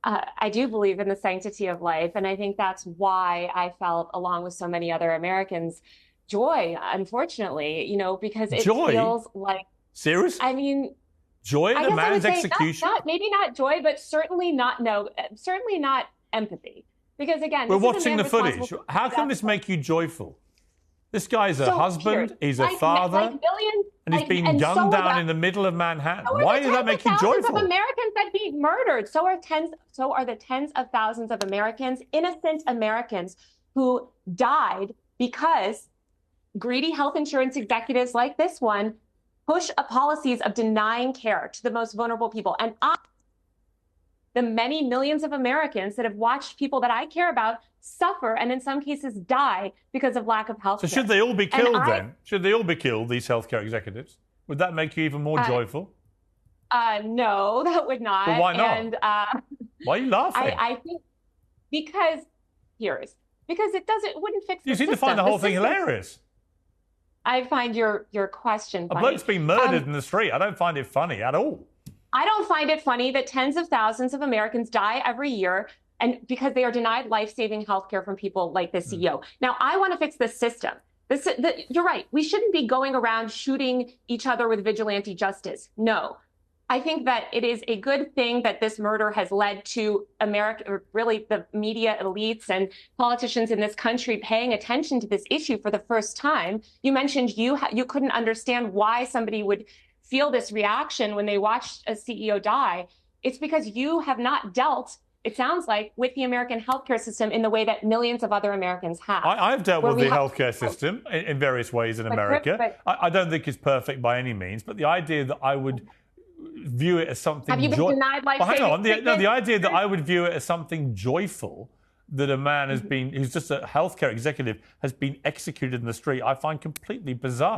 I do believe in the sanctity of life. And I think that's why I felt, along with so many other Americans, joy, unfortunately, because it Joy? feels like, Seriously? I mean, Joy at I a guess I would man's say execution? maybe not joy, but certainly not, no, certainly not empathy. Because again, We're this is a watching man the responsible footage. for How the can death this of. make you joyful? This guy's a So Piers, husband, he's a like father, billions, and he's been and gunned down in the middle of Manhattan. so are Why the does that tens of make you thousands of joyful? Americans that be murdered. So are the tens of thousands of Americans, innocent Americans, who died because greedy health insurance executives like this one push a policies of denying care to the most vulnerable people. And the many millions of Americans that have watched people that I care about suffer and in some cases die because of lack of health So care. should they all be killed then? Should they all be killed, these healthcare executives? Would that make you even more joyful? No, that would not. But why not? And why are you laughing? I think because it wouldn't fix the You seem to find the whole thing hilarious. I find your question funny. A bloke's been murdered in the street. I don't find it funny at all. I don't find it funny that tens of thousands of Americans die every year and because they are denied life-saving health care from people like the CEO. Now, I want to fix the system. You're right. We shouldn't be going around shooting each other with vigilante justice. No. I think that it is a good thing that this murder has led to America, or really the media elites and politicians in this country paying attention to this issue for the first time. You mentioned you couldn't understand why somebody would feel this reaction when they watched a CEO die. It's because you have not dealt, it sounds like, with the American healthcare system in the way that millions of other Americans have. I've dealt with the healthcare system in various ways in America. I don't think it's perfect by any means, but the idea that I would view it as something... Have you been denied life-saving treatment? The idea that I would view it as something joyful, that a man has been, who's just a healthcare executive, has been executed in the street, I find completely bizarre.